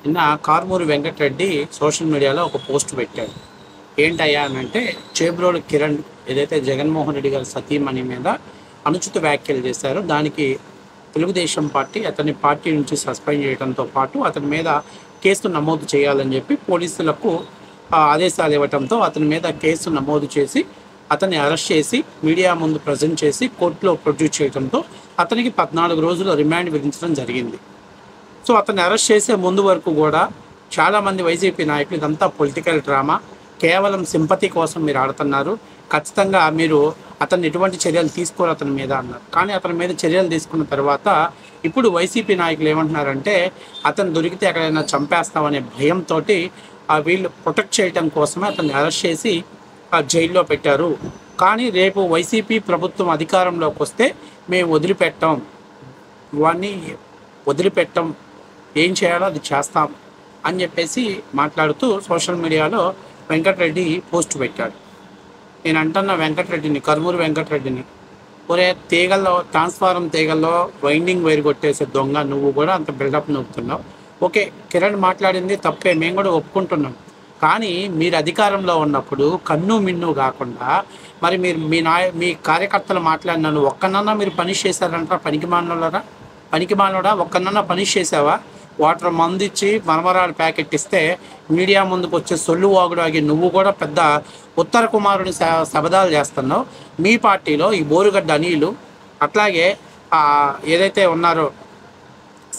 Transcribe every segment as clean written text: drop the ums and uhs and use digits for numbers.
నిన్న కారుమూరి వెంకటరెడ్డి సోషల్ మీడియాలో ఒక పోస్ట్ పెట్టాడు. ఏంటయ్యా అని అంటే, చేబ్రోలు కిరణ్ ఏదైతే జగన్మోహన్ రెడ్డి గారి సతీమణి మీద అనుచిత వ్యాఖ్యలు చేశారో దానికి తెలుగుదేశం పార్టీ అతని పార్టీ నుంచి సస్పెండ్ చేయడంతో పాటు అతని మీద కేసు నమోదు చేయాలని చెప్పి పోలీసులకు ఆదేశాలు ఇవ్వడంతో అతని మీద కేసు నమోదు చేసి అతన్ని అరెస్ట్ చేసి మీడియా ముందు ప్రజెంట్ చేసి కోర్టులో ప్రొడ్యూస్ చేయడంతో అతనికి 14 రోజుల రిమాండ్ విధించడం జరిగింది. సో అతన్ని అరెస్ట్ చేసే ముందు వరకు కూడా చాలామంది వైసీపీ నాయకులు ఇదంతా పొలిటికల్ డ్రామా, కేవలం సింపతి కోసం మీరు ఆడుతున్నారు, ఖచ్చితంగా మీరు అతన్ని ఎటువంటి చర్యలు తీసుకోరు అతని మీద అన్నారు. కానీ అతని మీద చర్యలు తీసుకున్న తర్వాత ఇప్పుడు వైసీపీ నాయకులు ఏమంటున్నారంటే, అతను దొరికితే ఎక్కడైనా చంపేస్తామనే భయంతో వీళ్ళు ప్రొటెక్ట్ చేయడం కోసమే అతన్ని అరెస్ట్ చేసి జైల్లో పెట్టారు. కానీ రేపు వైసీపీ ప్రభుత్వం అధికారంలోకి వస్తే మేము వదిలిపెట్టం, ఏం చేయాలో అది చేస్తాం అని చెప్పేసి మాట్లాడుతూ సోషల్ మీడియాలో వెంకటరెడ్డి పోస్ట్ పెట్టాడు. నేను అంటున్న వెంకటరెడ్డిని, కరుమూరి వెంకటరెడ్డిని, ఒరే తీగల్లో, ట్రాన్స్ఫారం తీగల్లో వైండింగ్ వైర్ కొట్టేసే దొంగ, నువ్వు కూడా అంత బిల్డప్ నవ్వుతున్నావు. ఓకే, కిరణ్ మాట్లాడింది తప్పే, మేము కూడా ఒప్పుకుంటున్నాం. కానీ మీరు అధికారంలో ఉన్నప్పుడు కన్ను మిన్ను కాకుండా మరి మీరు మీ కార్యకర్తలు మాట్లాడినాను ఒక్కనన్నా మీరు పనిష్ చేశారంటారా? పనికిమాలోడా ఒక్కనన్నా పనిష్ చేసావా? వాటర్ మందు ఇచ్చి మరమరాలు ప్యాకెట్ ఇస్తే మీడియా ముందుకు వచ్చే సొల్లు వాగుడు ఆగి నువ్వు కూడా పెద్ద ఉత్తర కుమారుని శబదాలు చేస్తున్నావు. మీ పార్టీలో ఈ బోరుగడ్డ అనిలు, అట్లాగే ఏదైతే ఉన్నారో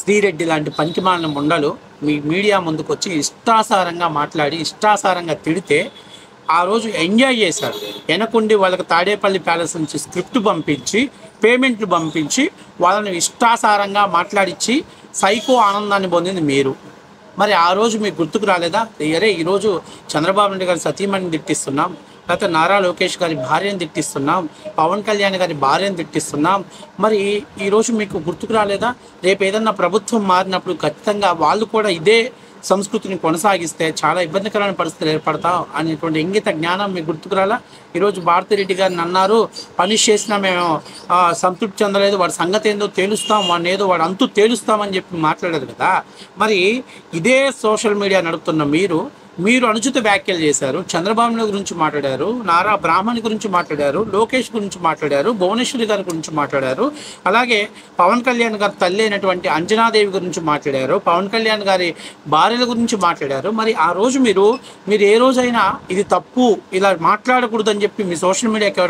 శ్రీరెడ్డి లాంటి పనికిమాలిన ముండలు మీ మీడియా ముందుకు వచ్చి ఇష్టాసారంగా మాట్లాడి ఇష్టాసారంగా తిడితే ఆ రోజు ఎంజాయ్ చేశారు. వెనకుండి వాళ్ళకి తాడేపల్లి ప్యాలెస్ నుంచి స్క్రిప్ట్ పంపించి, పేమెంట్లు పంపించి వాళ్ళని ఇష్టాసారంగా మాట్లాడించి సైకో ఆనందాన్ని పొందింది మీరు. మరి ఆ రోజు మీకు గుర్తుకు రాలేదా? అరే ఈరోజు చంద్రబాబు నాయుడు గారి సతీమణిని తిట్టిస్తున్నాం, లేకపోతే నారా లోకేష్ గారి భార్యను తిట్టిస్తున్నాం, పవన్ కళ్యాణ్ గారి భార్యను తిట్టిస్తున్నాం, మరి ఈరోజు మీకు గుర్తుకు రాలేదా? రేపు ఏదన్నా ప్రభుత్వం మారినప్పుడు ఖచ్చితంగా వాళ్ళు కూడా ఇదే సంస్కృతిని కొనసాగిస్తే చాలా ఇబ్బందికరమైన పరిస్థితులు ఏర్పడతాం అనేటువంటి ఇంగిత జ్ఞానం మీకు గుర్తుకు రాలా? ఈరోజు భారతిరెడ్డి గారిని అన్నారు, పనిష్ చేసినా మేము సంతృప్తి చెందలేదు, వాడి సంగతి ఏందో తేలుస్తాం, వాడు అంతు తేలుస్తామని చెప్పి మాట్లాడారు కదా. మరి ఇదే సోషల్ మీడియా నడుపుతున్న మీరు అనుచిత వ్యాఖ్యలు చేశారు. చంద్రబాబు నాయుడు గురించి మాట్లాడారు, నారా బ్రాహ్మణి గురించి మాట్లాడారు, లోకేష్ గురించి మాట్లాడారు, భువనేశ్వరి గారి గురించి మాట్లాడారు, అలాగే పవన్ కళ్యాణ్ గారి తల్లి అయినటువంటి అంజనాదేవి గురించి మాట్లాడారు, పవన్ కళ్యాణ్ గారి భార్యల గురించి మాట్లాడారు. మరి ఆ రోజు మీరు ఏ రోజైనా ఇది తప్పు, ఇలా మాట్లాడకూడదని చెప్పి మీ సోషల్ మీడియాకి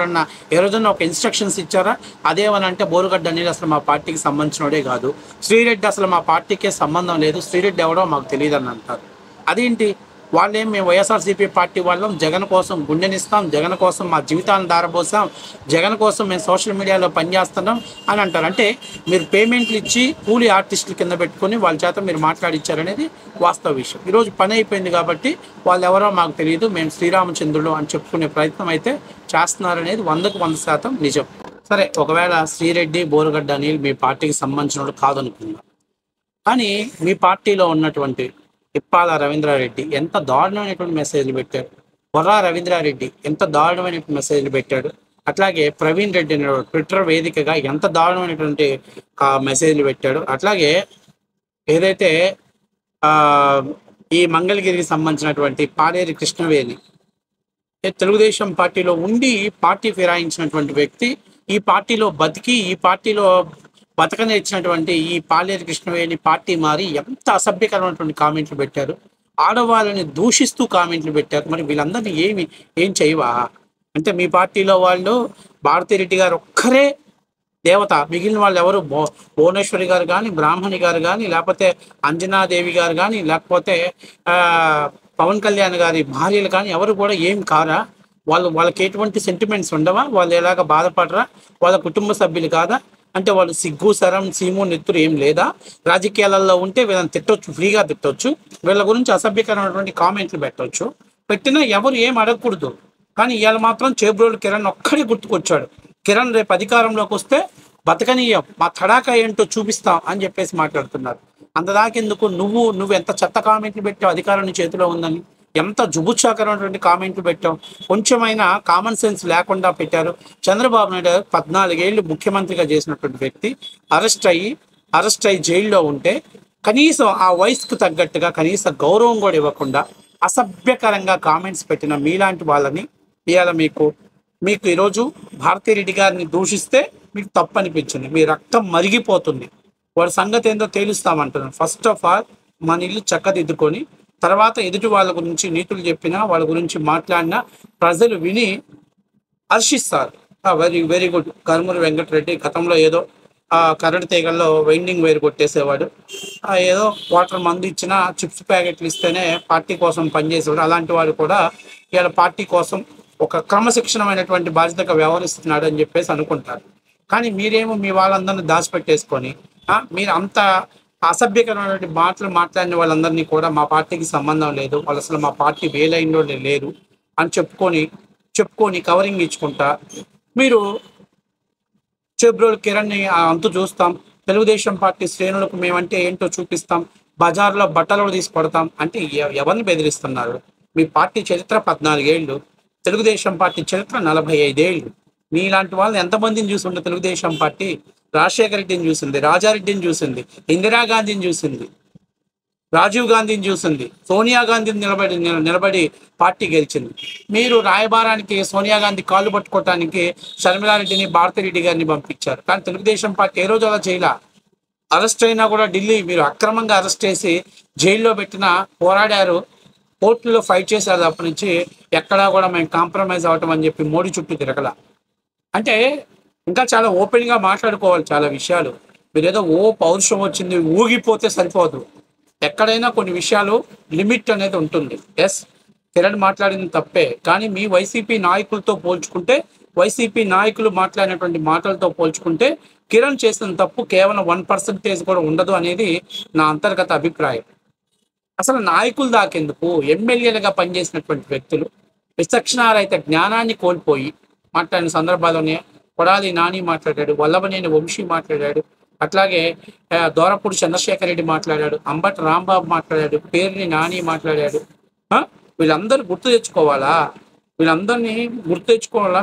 ఏ రోజైనా ఒక ఇన్స్ట్రక్షన్స్ ఇచ్చారా? అదేమనంటే బోరుగడ్డ అనిల్ అసలు మా పార్టీకి సంబంధించినోడే కాదు, శ్రీరెడ్డి అసలు మా పార్టీకే సంబంధం లేదు, శ్రీరెడ్డి ఎవడో మాకు తెలియదు అని అంటారు. అదేంటి? వాళ్ళేం మేము వైఎస్ఆర్సీపీ పార్టీ వాళ్ళం, జగన్ కోసం గుండెనిస్తాం, జగన్ కోసం మా జీవితాన్ని దారబోసాం, జగన్ కోసం మేము సోషల్ మీడియాలో పనిచేస్తున్నాం అని అంటారు. అంటే మీరు పేమెంట్లు ఇచ్చి కూలీ ఆర్టిస్టుల కింద పెట్టుకుని వాళ్ళ చేత మీరు మాట్లాడించారనేది వాస్తవ విషయం. ఈరోజు పని అయిపోయింది కాబట్టి వాళ్ళు ఎవరో మాకు తెలియదు, మేము శ్రీరామచంద్రులు అని చెప్పుకునే ప్రయత్నం అయితే చేస్తున్నారనేది 100కు 100% నిజం. సరే, ఒకవేళ శ్రీరెడ్డి, బోరుగడ్డ అనిల్ మీ పార్టీకి సంబంధించిన కాదనుకున్నాం, కానీ మీ పార్టీలో ఉన్నటువంటి ఇప్పాల రవీంద్రారెడ్డి ఎంత దారుణమైనటువంటి మెసేజ్లు పెట్టాడు, బొర్రా రవీంద్రారెడ్డి ఎంత దారుణమైనటువంటి మెసేజ్లు పెట్టాడు, అట్లాగే ప్రవీణ్ రెడ్డి ట్విట్టర్ వేదికగా ఎంత దారుణమైనటువంటి మెసేజ్లు పెట్టాడు, అట్లాగే ఏదైతే ఈ మంగళగిరికి సంబంధించినటువంటి పాలేరు కృష్ణవేణి తెలుగుదేశం పార్టీలో ఉండి పార్టీ ఫిరాయించినటువంటి వ్యక్తి, ఈ పార్టీలో బతికి ఈ పార్టీలో బతకనేర్చినటువంటి ఈ పాలేరు కృష్ణవేణి పార్టీ మారి ఎంత అసభ్యకరమైనటువంటి కామెంట్లు పెట్టారు, ఆడవాళ్ళని దూషిస్తూ కామెంట్లు పెట్టారు. మరి వీళ్ళందరినీ ఏం చేయవా? అంటే మీ పార్టీలో వాళ్ళు భారతిరెడ్డి గారు ఒక్కరే దేవత, మిగిలిన వాళ్ళు ఎవరు భువనేశ్వరి గారు కానీ, బ్రాహ్మణి గారు కానీ, లేకపోతే అంజనాదేవి గారు కానీ, లేకపోతే పవన్ కళ్యాణ్ గారి భార్యలు కానీ ఎవరు కూడా ఏం కారా? వాళ్ళకి ఎటువంటి సెంటిమెంట్స్ ఉండవా? వాళ్ళు ఎలాగ బాధపడరా? వాళ్ళ కుటుంబ సభ్యులు కాదా? అంటే వాళ్ళు సిగ్గు, శరం, సీము, నెత్తురు ఏం లేదా? రాజకీయాలలో ఉంటే వీళ్ళని తిట్టొచ్చు, ఫ్రీగా తిట్టొచ్చు, వీళ్ళ గురించి అసభ్యకరమైనటువంటి కామెంట్లు పెట్టవచ్చు, పెట్టినా ఎవరు ఏం అడగకూడదు. కానీ ఇవాళ మాత్రం చేబ్రోలు కిరణ్ ఒక్కడే గుర్తుకొచ్చాడు. కిరణ్ రేపు అధికారంలోకి వస్తే బతకనీయం, మా తడాకా ఏంటో చూపిస్తాం అని చెప్పేసి మాట్లాడుతున్నారు. అంతదాకెందుకు? నువ్వు ఎంత చెత్త కామెంట్లు పెట్టావు అధికారం నీ చేతిలో ఉందని, ఎంత జుబుత్సాకరమైనటువంటి కామెంట్లు పెట్టాం, కొంచెమైనా కామన్ సెన్స్ లేకుండా పెట్టారు. చంద్రబాబు నాయుడు 14 ఏళ్ళు ముఖ్యమంత్రిగా చేసినటువంటి వ్యక్తి అరెస్ట్ అయ్యి జైల్లో ఉంటే కనీసం ఆ వయసుకు తగ్గట్టుగా కనీస గౌరవం కూడా ఇవ్వకుండా అసభ్యకరంగా కామెంట్స్ పెట్టిన మీలాంటి వాళ్ళని ఇవాళ మీకు ఈరోజు భారతిరెడ్డి గారిని దూషిస్తే మీకు తప్పు అనిపించింది. మీ రక్తం మరిగిపోతుంది. వాడి సంగతి ఏందో తేలుస్తామంటున్నాను. ఫస్ట్ ఆఫ్ ఆల్ మన ఇల్లు చక్కదిద్దుకొని తర్వాత ఎదుటి వాళ్ళ గురించి నీతులు చెప్పినా వాళ్ళ గురించి మాట్లాడినా ప్రజలు విని హర్షిస్తారు. Very very good. Karmuri Venkatareddy గతంలో ఏదో కరెంట్ తీగల్లో వైండింగ్ వైర్ కొట్టేసేవాడు, ఏదో వాటర్ మందు ఇచ్చినా చిప్స్ ప్యాకెట్లు ఇస్తేనే పార్టీ కోసం పనిచేసేవాడు. అలాంటి వాడు కూడా ఇవాళ పార్టీ కోసం ఒక క్రమశిక్షణమైనటువంటి బాధ్యతగా వ్యవహరిస్తున్నాడు అని చెప్పేసి అనుకుంటారు. కానీ మీరేమో మీ వాళ్ళందరినీ దాచిపెట్టేసుకొని మీరు అంత అసభ్యకరమైనటువంటి మాటలు మాట్లాడిన వాళ్ళందరినీ కూడా మా పార్టీకి సంబంధం లేదు, వాళ్ళు అసలు మా పార్టీ వేలైన్లో లేరు అని చెప్పుకొని కవరింగ్ ఇచ్చుకుంటా మీరు చెబ్రోలు కిరణ్ని అంతు చూస్తాం, తెలుగుదేశం పార్టీ శ్రేణులకు మేమంటే ఏంటో చూపిస్తాం, బజార్లో బట్టలు తీసుకొడతాం అంటే ఎవరిని బెదిరిస్తున్నారు? మీ పార్టీ చరిత్ర 14 ఏళ్ళు, తెలుగుదేశం పార్టీ చరిత్ర 45 ఏళ్ళు. మీలాంటి వాళ్ళని ఎంతమందిని చూసింది తెలుగుదేశం పార్టీ? రాజశేఖర రెడ్డిని చూసింది, రాజారెడ్డిని చూసింది, ఇందిరాగాంధీని చూసింది, రాజీవ్ గాంధీని చూసింది, సోనియా గాంధీని నిలబడి పార్టీ గెలిచింది. మీరు రాయబారానికి సోనియా గాంధీ కాళ్ళు పట్టుకోవటానికి షర్మిలారెడ్డిని భారతిరెడ్డి గారిని పంపించారు. కానీ తెలుగుదేశం పార్టీ ఏ రోజు అలా చేయాల. అరెస్ట్ అయినా కూడా ఢిల్లీ మీరు అక్రమంగా అరెస్ట్ చేసి జైల్లో పెట్టినా పోరాడారు, కోర్టులో ఫైట్ చేశారు. అప్పటి నుంచి ఎక్కడా కూడా మేము కాంప్రమైజ్ అవటం అని చెప్పి మోడీ చుట్టూ తిరగల. అంటే ఇంకా చాలా ఓపెన్గా మాట్లాడుకోవాలి చాలా విషయాలు. మీరు ఏదో పౌరుషం వచ్చింది ఊగిపోతే సరిపోదు. ఎక్కడైనా కొన్ని విషయాలు లిమిట్ అనేది ఉంటుంది. ఎస్, కిరణ్ మాట్లాడింది తప్పే, కానీ మీ వైసీపీ నాయకులతో పోల్చుకుంటే, వైసీపీ నాయకులు మాట్లాడినటువంటి మాటలతో పోల్చుకుంటే కిరణ్ చేసిన తప్పు కేవలం 1% కూడా ఉండదు అనేది నా అంతర్గత అభిప్రాయం. అసలు నాయకులు దాకెందుకు, ఎమ్మెల్యేలుగా పనిచేసినటువంటి వ్యక్తులు విచక్షణారహిత జ్ఞానాన్ని కోల్పోయి మాట్లాడిన సందర్భాల్లోనే కొడాలి నాని మాట్లాడాడు, వల్లభనేని వంశీ మాట్లాడాడు, అట్లాగే దోరపూడి చంద్రశేఖర్ రెడ్డి మాట్లాడాడు, అంబటి రాంబాబు మాట్లాడాడు, పేరుని నాని మాట్లాడాడు. వీళ్ళందరూ గుర్తు తెచ్చుకోవాలా? వీళ్ళందరినీ గుర్తు తెచ్చుకోవాలా?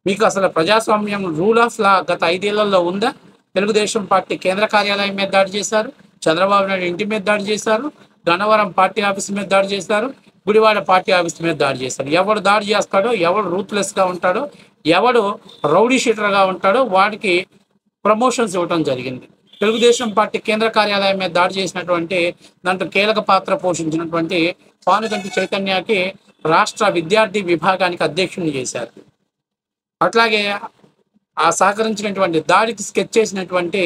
మీకు అసలు ప్రజాస్వామ్యం రూల్ ఆఫ్ లా గత 5 ఏళ్లలో ఉందా? తెలుగుదేశం పార్టీ కేంద్ర కార్యాలయం మీద దాడి చేశారు, చంద్రబాబు నాయుడు ఇంటి మీద దాడి చేశారు, గన్నవరం పార్టీ ఆఫీస్ మీద దాడి చేశారు, గుడివాడ పార్టీ ఆఫీస్ మీద దాడి చేశారు. ఎవడు దాడి చేస్తాడో, ఎవడు రూత్లెస్గా ఉంటాడో, ఎవడు రౌడీ షీటర్గా ఉంటాడో వాడికి ప్రమోషన్స్ ఇవ్వడం జరిగింది. తెలుగుదేశం పార్టీ కేంద్ర కార్యాలయం మీద దాడి చేసినటువంటి దాంట్లో కీలక పాత్ర పోషించినటువంటి పానుగంటి చైతన్యకి రాష్ట్ర విద్యార్థి విభాగానికి అధ్యక్షుడిని చేశారు. అట్లాగే ఆ సహకరించినటువంటి దాడికి స్కెచ్ చేసినటువంటి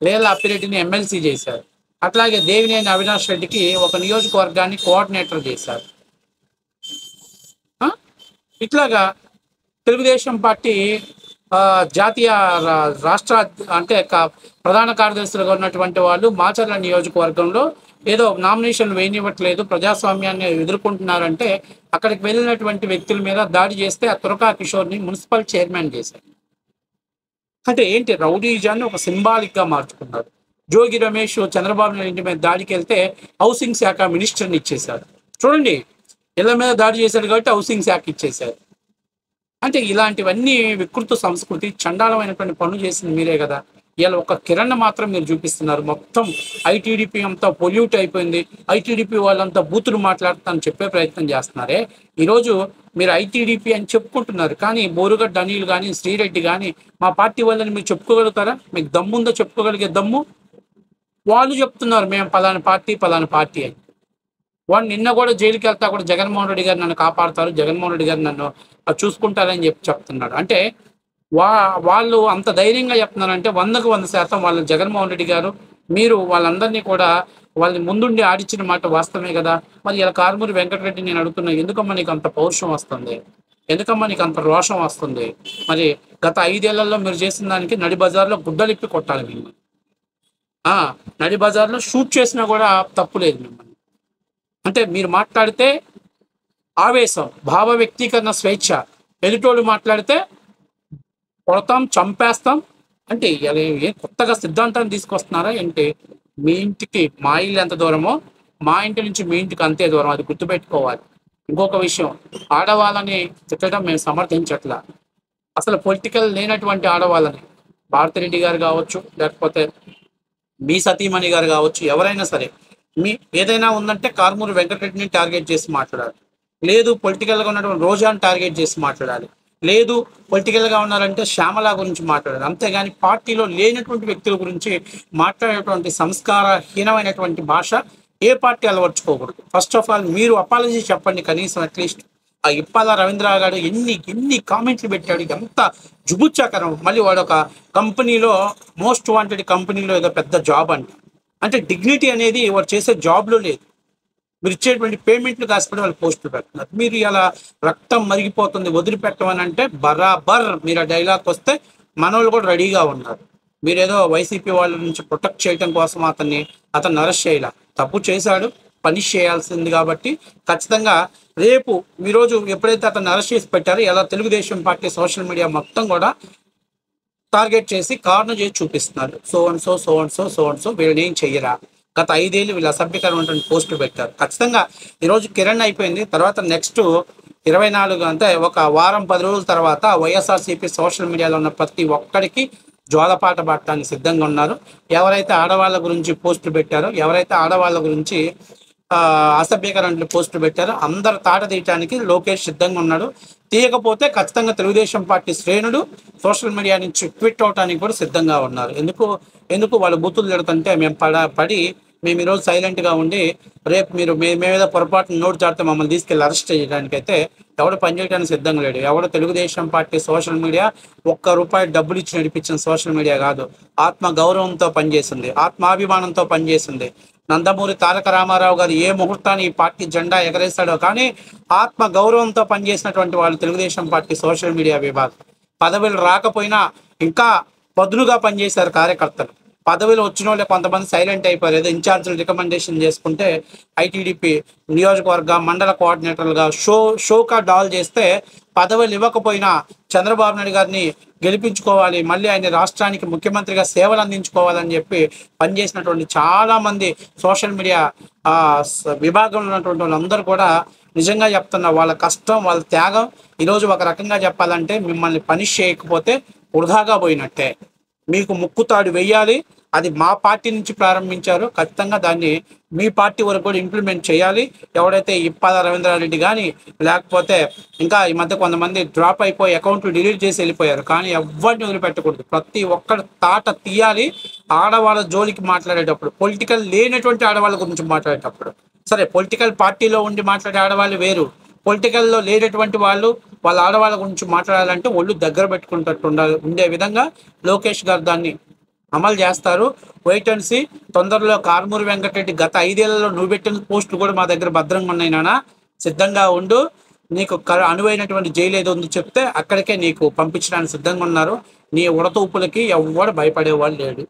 లేల అప్పిరెడ్డిని ఎమ్మెల్సీ చేశారు. అట్లాగే దేవినేని అవినాష్ రెడ్డికి ఒక నియోజకవర్గాన్ని కోఆర్డినేటర్ చేశారు. ఇట్లాగా తెలుగుదేశం పార్టీ జాతీయ రాష్ట్ర అంటే ప్రధాన కార్యదర్శులుగా ఉన్నటువంటి వాళ్ళు మాచర్ల నియోజకవర్గంలో ఏదో నామినేషన్లు వేయనివ్వట్లేదు, ప్రజాస్వామ్యాన్ని ఎదుర్కొంటున్నారంటే అక్కడికి వెళ్ళినటువంటి వ్యక్తుల మీద దాడి చేస్తే ఆ తురకా కిషోర్ని మున్సిపల్ చైర్మన్ చేశారు. అంటే ఏంటి, రౌడీజాన్ని ఒక సింబాలిక్గా మార్చుకున్నారు. జోగి రమేష్ చంద్రబాబు నాయుడు ఇంటి మీద దాడికి వెళ్తే హౌసింగ్ శాఖ మినిస్టర్ని ఇచ్చేశారు. చూడండి, ఇళ్ల మీద దాడి చేశారు కాబట్టి హౌసింగ్ శాఖ ఇచ్చేశారు. అంటే ఇలాంటివన్నీ వికృత సంస్కృతి, చండాలమైనటువంటి పనులు చేసింది మీరే కదా. ఇలా ఒక కిరణ్ మాత్రం మీరు చూపిస్తున్నారు. మొత్తం ఐటీడీపీ అంతా పొల్యూట్ అయిపోయింది, ఐటీడీపీ వాళ్ళంతా బూతులు మాట్లాడుతానని చెప్పే ప్రయత్నం చేస్తున్నారే. ఈరోజు మీరు ఐటీడీపీ అని చెప్పుకుంటున్నారు, కానీ బోరుగడ్డ అనిల్ కానీ శ్రీరెడ్డి కానీ మా పార్టీ వాళ్ళని మీరు చెప్పుకోగలుగుతారా? మీకు దమ్ముందో చెప్పుకోగలిగే దమ్ము? వాళ్ళు చెప్తున్నారు మేము పలానా పార్టీ అని. వాడు నిన్న కూడా జైలుకి వెళ్తా కూడా జగన్మోహన్ రెడ్డి గారు నన్ను కాపాడుతారు, జగన్మోహన్ రెడ్డి గారు నన్ను చూసుకుంటారని చెప్తున్నాడు. అంటే వాళ్ళు అంత ధైర్యంగా చెప్తున్నారంటే 100కు 100% వాళ్ళు జగన్మోహన్ రెడ్డి గారు మీరు వాళ్ళందరినీ కూడా వాళ్ళని ముందుండి ఆడిచ్చిన మాట వాస్తవమే కదా. మరి ఇలా కారుమూరి వెంకటరెడ్డి నేను అడుగుతున్నా, ఎందుకమ్మా నీకు అంత పౌరుషం వస్తుంది? ఎందుకమ్మా నీకు అంత రోషం వస్తుంది? మరి గత 5 ఏళ్లలో మీరు చేసిన దానికి నడి బజార్లో గుడ్డలిప్పి కొట్టాలి మిమ్మల్ని. నడి బజార్లో షూట్ చేసినా కూడా తప్పులేదు మిమ్మల్ని. అంటే మీరు మాట్లాడితే ఆవేశం, భావ వ్యక్తీకరణ స్వేచ్ఛ, ఎదుటోళ్ళు మాట్లాడితే కొడతాం, చంపేస్తాం. అంటే ఏం కొత్తగా సిద్ధాంతాన్ని తీసుకొస్తున్నారా ఏంటి? మీ ఇంటికి మా ఇల్లు ఎంత దూరమో మా ఇంటి నుంచి మీ ఇంటికి అంతే దూరం, అది గుర్తుపెట్టుకోవాలి. ఇంకొక విషయం, ఆడవాళ్ళని తిట్టడం మేము సమర్థించట్లా. అసలు పొలిటికల్ లేనటువంటి ఆడవాళ్ళని, భారతిరెడ్డి గారు కావచ్చు, లేకపోతే మీ సతీమణి గారు కావచ్చు, ఎవరైనా సరే మీ ఏదైనా ఉందంటే కారుమూరి వెంకటరెడ్డిని టార్గెట్ చేసి మాట్లాడాలి. లేదు పొలిటికల్గా ఉన్నటువంటి రోజాని టార్గెట్ చేసి మాట్లాడాలి. లేదు పొలిటికల్గా ఉన్నారంటే శ్యామల గురించి మాట్లాడాలి. అంతేగాని పార్టీలో లేనటువంటి వ్యక్తుల గురించి మాట్లాడేటువంటి సంస్కారహీనమైనటువంటి భాష ఏ పార్టీ అలవర్చుకోకూడదు. ఫస్ట్ ఆఫ్ ఆల్ మీరు అపాలజీ చెప్పండి కనీసం. అట్లీస్ట్ ఆ ఇప్పాల రవీంద్ర గారు ఎన్ని ఎన్ని కామెంట్లు పెట్టాడు, ఎంత జుగుచ్చాకరం. మళ్ళీ వాడు ఒక కంపెనీలో మోస్ట్ వాంటెడ్ కంపెనీలో ఏదో పెద్ద జాబ్ అంటే డిగ్నిటీ అనేది వాడు చేసే జాబ్లో లేదు. మీరు ఇచ్చేటువంటి పేమెంట్లు కాసిపడి వాళ్ళు పోస్టులు పెడుతున్నారు. మీరు ఇలా రక్తం మరిగిపోతుంది వదిలిపెట్టమని అంటే బరాబర్ మీరు ఆ డైలాగ్ వస్తే మనోళ్ళు కూడా రెడీగా ఉన్నారు. మీరేదో వైసీపీ వాళ్ళ నుంచి ప్రొటెక్ట్ చేయడం కోసం అతన్ని అరెస్ట్ చేయాల. తప్పు చేశాడు, పనిష్ చేయాల్సింది. కాబట్టి ఖచ్చితంగా రేపు ఈరోజు ఎప్పుడైతే అతన్ని అరెస్ట్ చేసి పెట్టారో ఎలా తెలుగుదేశం పార్టీ సోషల్ మీడియా మొత్తం కూడా టార్గెట్ చేసి కారణం చేసి చూపిస్తున్నారు. సో అండ్ సో వీళ్ళని ఏం చెయ్యరా, గత 5 ఏళ్ళు వీళ్ళు అసభ్యకరమైనటువంటి పోస్టులు పెట్టారు. ఖచ్చితంగా ఈరోజు కిరణ్ అయిపోయింది. తర్వాత నెక్స్ట్ 24 అంటే ఒక వారం 10 రోజుల తర్వాత వైఎస్ఆర్సీపీ సోషల్ మీడియాలో ఉన్న ప్రతి ఒక్కడికి జ్వాలపాట పట్టడానికి సిద్ధంగా ఉన్నారు. ఎవరైతే ఆడవాళ్ళ గురించి పోస్టులు పెట్టారో, ఎవరైతే ఆడవాళ్ళ గురించి అసభ్యకరమైన పోస్టులు పెట్టారో అందరు తాట తీయటానికి లోకేష్ సిద్ధంగా ఉన్నాడు. తీయకపోతే ఖచ్చితంగా తెలుగుదేశం పార్టీ శ్రేణులు సోషల్ మీడియా నుంచి ట్వీట్ అవడానికి కూడా సిద్ధంగా ఉన్నారు. ఎందుకు వాళ్ళు బూతులు తిడుతుంటే మేము ఈరోజు సైలెంట్గా ఉండి రేపు మీరు మేమేదో పొరపాటున నోటు జాడితే మమ్మల్ని తీసుకెళ్ళి అరెస్ట్ చేయడానికైతే ఎవడు పనిచేయడానికి సిద్ధంగా లేడు. ఎవడు తెలుగుదేశం పార్టీ సోషల్ మీడియా ₹1 డబ్బులు ఇచ్చి నడిపించిన సోషల్ మీడియా కాదు. ఆత్మ గౌరవంతో పనిచేసింది, ఆత్మాభిమానంతో పనిచేసింది. నందమూరి తారక రామారావు గారు ఏ ముహూర్తాన్ని ఈ పార్టీ జెండా ఎగరేస్తాడో కానీ ఆత్మ గౌరవంతో పనిచేసినటువంటి వాళ్ళు తెలుగుదేశం పార్టీ సోషల్ మీడియా విభాగం. పదవులు రాకపోయినా ఇంకా పదునుగా పనిచేశారు కార్యకర్తలు. పదవులు వచ్చిన వాళ్ళే కొంతమంది సైలెంట్ అయిపోయారు. ఏదో ఇన్ఛార్జీలు రికమెండేషన్ చేసుకుంటే ఐటీడీపీ నియోజకవర్గ మండల కోఆర్డినేటర్లుగా షోకా డాల్ చేస్తే పదవులు ఇవ్వకపోయినా చంద్రబాబు నాయుడు గారిని గెలిపించుకోవాలి, మళ్ళీ ఆయన రాష్ట్రానికి ముఖ్యమంత్రిగా సేవలు అందించుకోవాలని చెప్పి పనిచేసినటువంటి చాలామంది సోషల్ మీడియా విభాగంలో ఉన్నటువంటి వాళ్ళందరూ కూడా నిజంగా చెప్తున్నా వాళ్ళ కష్టం, వాళ్ళ త్యాగం ఈరోజు ఒక రకంగా చెప్పాలంటే మిమ్మల్ని పనిష్ చేయకపోతే వృధాగా పోయినట్టే. మీకు ముక్కుతాడు వెయ్యాలి. అది మా పార్టీ నుంచి ప్రారంభించారు, ఖచ్చితంగా దాన్ని మీ పార్టీ వరకు కూడా ఇంప్లిమెంట్ చేయాలి. ఎవడైతే ఇప్పాల రవీంద్రారెడ్డి కానీ లేకపోతే ఇంకా ఈ మధ్య కొంతమంది డ్రాప్ అయిపోయి అకౌంట్లు డిలీట్ చేసి వెళ్ళిపోయారు, కానీ ఎవరిని వదిలిపెట్టకూడదు. ప్రతి ఒక్కరు తాట తీయాలి. ఆడవాళ్ళ జోలికి మాట్లాడేటప్పుడు, పొలిటికల్ లేనటువంటి ఆడవాళ్ళ గురించి మాట్లాడేటప్పుడు, సరే పొలిటికల్ పార్టీలో ఉండి మాట్లాడే ఆడవాళ్ళు వేరు, పొలిటికల్లో లేనటువంటి వాళ్ళ ఆడవాళ్ళ గురించి మాట్లాడాలంటే ఒళ్ళు దగ్గర పెట్టుకుంటట్టు ఉండే విధంగా లోకేష్ గారు దాన్ని అమలు చేస్తారు. Wait and see. తొందరలో కారుమూరి వెంకటరెడ్డి గత 5 ఏళ్లలో నువ్వు పెట్టిన పోస్టులు కూడా మా దగ్గర భద్రంగా ఉన్నాయి నాన్న, సిద్ధంగా ఉండు. నీకు అనువైనటువంటి జైలు ఏదో ఉందో చెప్తే అక్కడికే నీకు పంపించడానికి సిద్ధంగా ఉన్నారు. నీ ఉడతూపులకి ఎవ్వడు భయపడేవాళ్ళు లేడు.